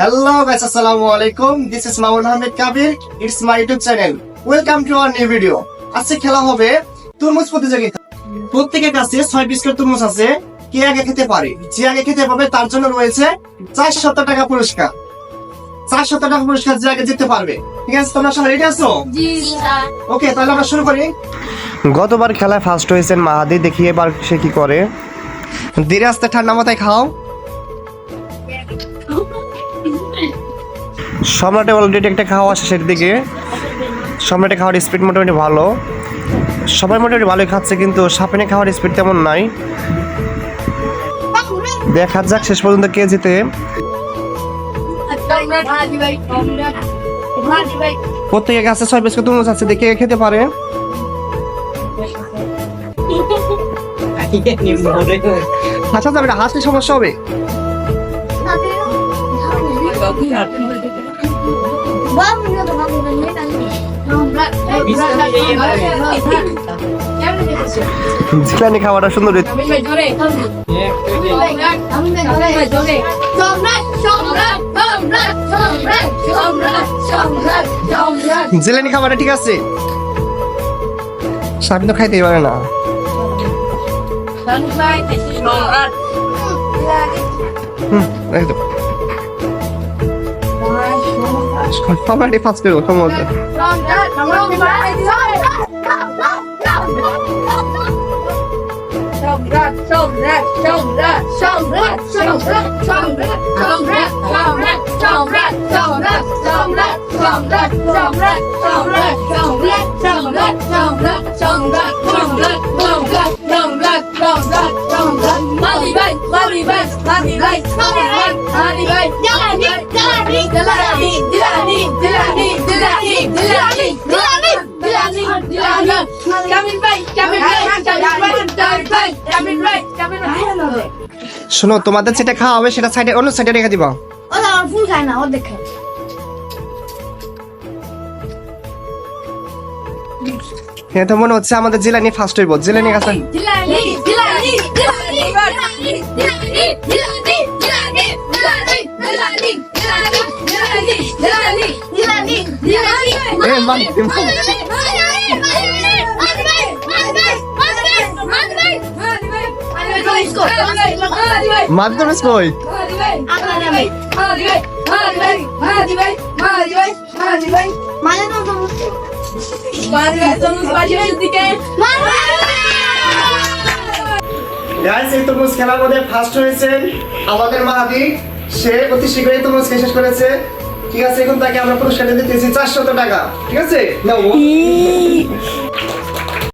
Hello guys, assalamu alaikum. This is Maul Ahmed Kabir. It's my YouTube channel. Welcome to our new video. আজকে খেলা হবে তরমুজ প্রতিযোগিতা। প্রত্যেকের কাছে 6 পিস করে তরমুজ আছে। কে আগে খেতে পারে? যে আগে খেতে পারবে তার জন্য রয়েছে 400 টাকা পুরস্কার। 400 টাকা পুরস্কার যে আগে জিততে পারবে। ঠিক আছে, তোমরা সবাই রেডি আছো? জি স্যার। ওকে, তাহলে আমরা শুরু করি। গতবার খেলায় ফার্স্ট হয়েছেন মাহাদি, দেখি এবার সে কি করে। ধীরে আস্তে ঠান্ডা মাথায় খাও। সম্রাটে অলরেডি একটা খাওয়া শেষের দিকে। সম্রাটে খাওয়ার স্পিড মোটামুটি ভালো, সবাই মোটামুটি ভালোই খাচ্ছে, কিন্তু সাপিনে খাওয়ার স্পিড তেমন নাই। দেখা যাক শেষ পর্যন্ত কে জিতে। প্রত্যেকের কাছে 6 পিস করে তরমুজ আছে, দেখে খেতে পারে। আচ্ছা যাবে না, হাসলে সমস্যা হবে। জিলানি খাওয়াটা সুন্দর। জিলানি খাবারটা ঠিক আছে, সাবিন তো খাইতেই পারে না। একদম সবাই ফার্স্ট পেল সম্ভবত। শোনো, তোমাদের যেটা খাওয়া হবে সেটা সাইডে, অন্য সাইডে রেখে দিবা। ফুল খায় না, ও দেখে হ্যাঁ, তো মনে হচ্ছে আমাদের জিলানি ফার্স্ট হইব। জিলানি কাছে মাধ্যমিক কই? এই তরমুজ খেলার মধ্যে ফার্স্ট হয়েছেন আমাদের মাহাদি। সে অতি শীঘ্রই তরমুজ খেয়ে শেষ করেছে। ঠিক আছে, এখন তাকে আমরা পুরস্কার দিতেছি 400 টাকা। ঠিক আছে, নাও।